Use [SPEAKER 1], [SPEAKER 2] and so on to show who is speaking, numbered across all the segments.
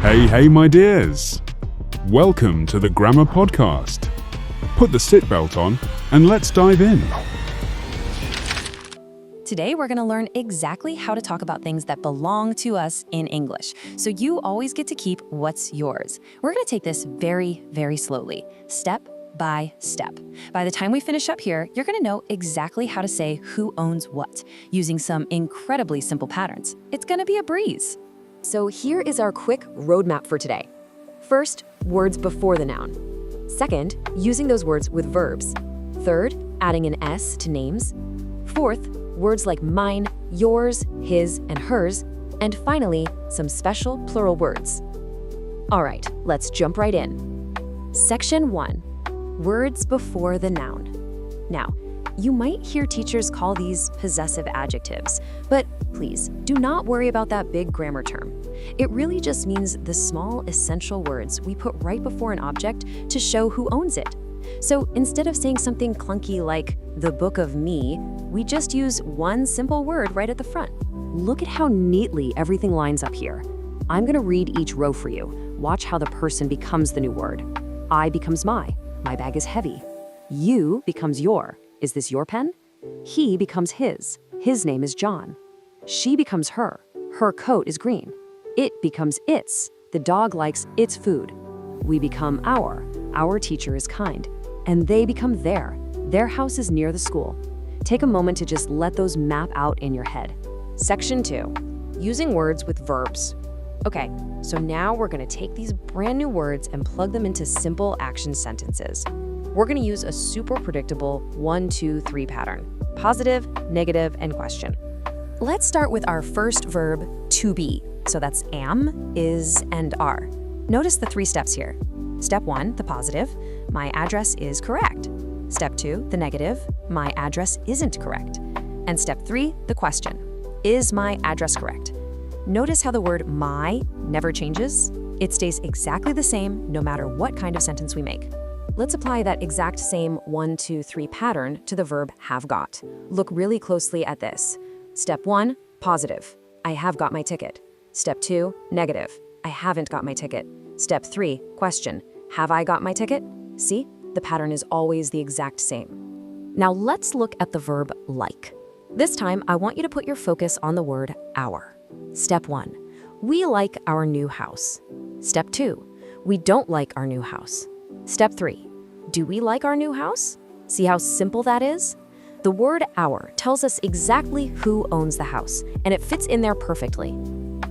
[SPEAKER 1] Hey, my dears! Welcome to the Grammar Podcast. Put the seatbelt on and let's dive in.
[SPEAKER 2] Today, we're going to learn exactly how to talk about things that belong to us in English, so you always get to keep what's yours. We're going to take this very, very slowly, step by step. By the time we finish up here, you're going to know exactly how to say who owns what, using some incredibly simple patterns. It's going to be a breeze.
[SPEAKER 3] So here is our quick roadmap for today. First, words before the noun. Second, using those words with verbs. Third, adding an S to names. Fourth, words like mine, yours, his, and hers. And finally, some special plural words. All right, let's jump right in. Section 1, words before the noun. Now, you might hear teachers call these possessive adjectives, but please do not worry about that big grammar term. It really just means the small essential words we put right before an object to show who owns it. So instead of saying something clunky like the book of me, we just use one simple word right at the front. Look at how neatly everything lines up here. I'm going to read each row for you. Watch how the person becomes the new word. I becomes my bag is heavy. You becomes your. Is this your pen? He becomes his name is John. She becomes her coat is green. It becomes its, the dog likes its food. We become our teacher is kind. And they become their house is near the school. Take a moment to just let those map out in your head. Section 2, using words with verbs. Okay, so now we're going to take these brand new words and plug them into simple action sentences. We're going to use a super predictable 1, 2, 3 pattern: positive, negative, and question. Let's start with our first verb, to be. So that's am, is, and are. Notice the 3 steps here. Step 1, the positive, my address is correct. Step 2, the negative, my address isn't correct. And step 3, the question, is my address correct? Notice how the word my never changes. It stays exactly the same no matter what kind of sentence we make. Let's apply that exact same 1, 2, 3 pattern to the verb have got. Look really closely at this. Step 1, positive, I have got my ticket. Step 2, negative, I haven't got my ticket. Step 3, question, have I got my ticket? See, the pattern is always the exact same. Now let's look at the verb like. This time, I want you to put your focus on the word our. Step 1, we like our new house. Step 2, we don't like our new house. Step 3, do we like our new house? See how simple that is? The word our tells us exactly who owns the house, and it fits in there perfectly.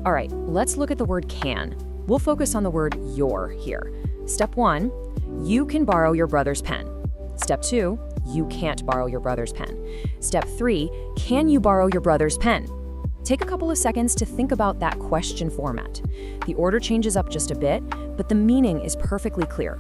[SPEAKER 3] All right, let's look at the word can. We'll focus on the word your here. Step 1, you can borrow your brother's pen. Step 2, you can't borrow your brother's pen. Step 3, can you borrow your brother's pen? Take a couple of seconds to think about that question format. The order changes up just a bit, but the meaning is perfectly clear.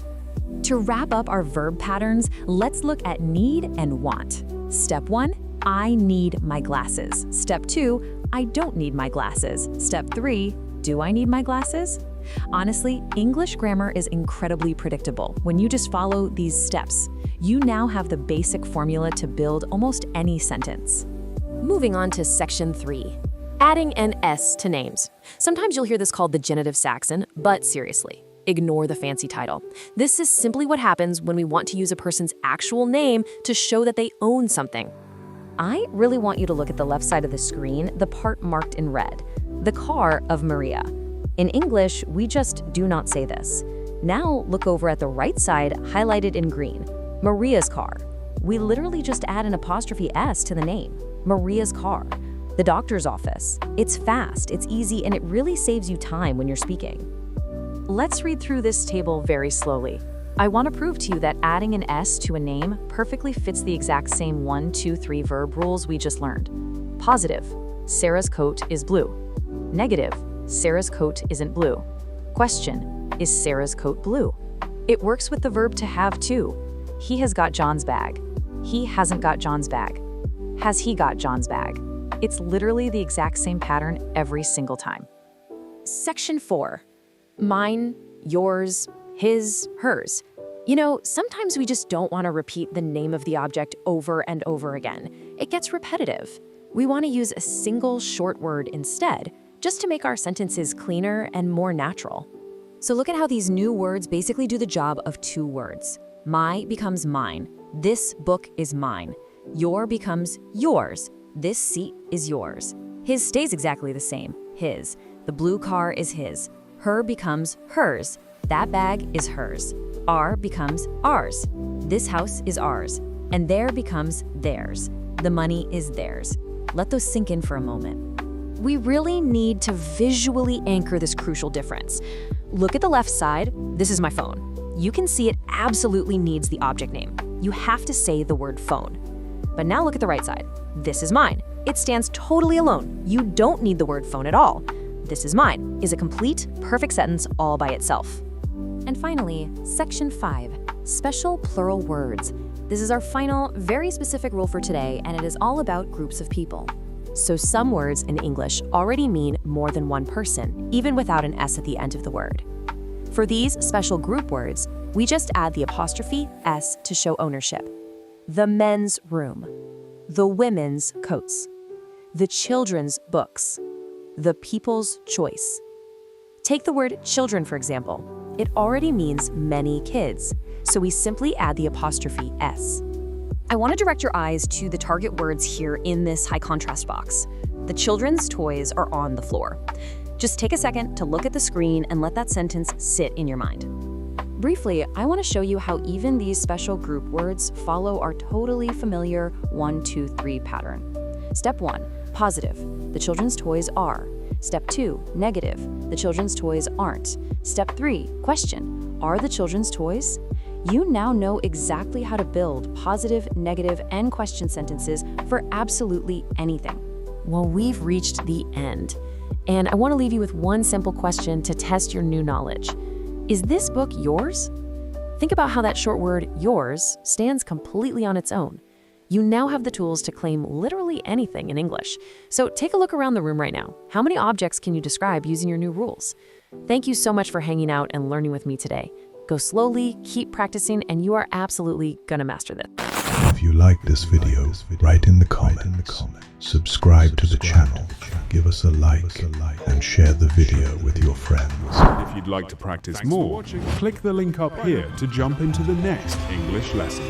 [SPEAKER 3] To wrap up our verb patterns, let's look at need and want. Step 1, I need my glasses. Step 2, I don't need my glasses. Step 3, do I need my glasses? Honestly, English grammar is incredibly predictable when you just follow these steps. You now have the basic formula to build almost any sentence. Moving on to section 3, adding an S to names. Sometimes you'll hear this called the genitive Saxon, but seriously, ignore the fancy title. This is simply what happens when we want to use a person's actual name to show that they own something. I really want you to look at the left side of the screen, the part marked in red, the car of Maria. In English, we just do not say this. Now look over at the right side, highlighted in green, Maria's car. We literally just add an apostrophe S to the name, Maria's car. The doctor's office. It's fast, it's easy, and it really saves you time when you're speaking. Let's read through this table very slowly. I want to prove to you that adding an S to a name perfectly fits the exact same 1, 2, 3 verb rules we just learned. Positive, Sarah's coat is blue. Negative, Sarah's coat isn't blue. Question, is Sarah's coat blue? It works with the verb to have too. He has got John's bag. He hasn't got John's bag. Has he got John's bag? It's literally the exact same pattern every single time. Section 4, mine, yours, his, hers. You know, sometimes we just don't want to repeat the name of the object over and over again. It gets repetitive. We want to use a single short word instead, just to make our sentences cleaner and more natural.
[SPEAKER 2] So look at how these new words basically do the job of two words. My becomes mine. This book is mine. Your becomes yours. This seat is yours. His stays exactly the same, his. The blue car is his. Her becomes hers. That bag is hers. Our becomes ours. This house is ours. And their becomes theirs. The money is theirs. Let those sink in for a moment. We really need to visually anchor this crucial difference. Look at the left side. This is my phone. You can see it absolutely needs the object name. You have to say the word phone. But now look at the right side. This is mine. It stands totally alone. You don't need the word phone at all. This is mine is a complete, perfect sentence all by itself. And finally, section 5, special plural words. This is our final, very specific rule for today, and it is all about groups of people. So some words in English already mean more than one person, even without an S at the end of the word. For these special group words, we just add the apostrophe S to show ownership. The men's room, the women's coats, the children's books, the people's choice. Take the word children, for example. It already means many kids, so we simply add the apostrophe S. I want to direct your eyes to the target words here in this high contrast box. The children's toys are on the floor. Just take a second to look at the screen and let that sentence sit in your mind. Briefly, I want to show you how even these special group words follow our totally familiar 1, 2, 3 pattern. Step 1, positive. The children's toys are. Step 2, negative. The children's toys aren't. Step 3, question. Are the children's toys? You now know exactly how to build positive, negative, and question sentences for absolutely anything. Well, we've reached the end. And I want to leave you with one simple question to test your new knowledge. Is this book yours? Think about how that short word, yours, stands completely on its own. You now have the tools to claim literally anything in English. So take a look around the room right now. How many objects can you describe using your new rules? Thank you so much for hanging out and learning with me today. Go slowly, keep practicing, and you are absolutely gonna master this.
[SPEAKER 4] If you like this video, write in the comments, subscribe to the channel, give us a like, and share the video with your friends.
[SPEAKER 1] If you'd like to practice more, click the link up here to jump into the next English lesson.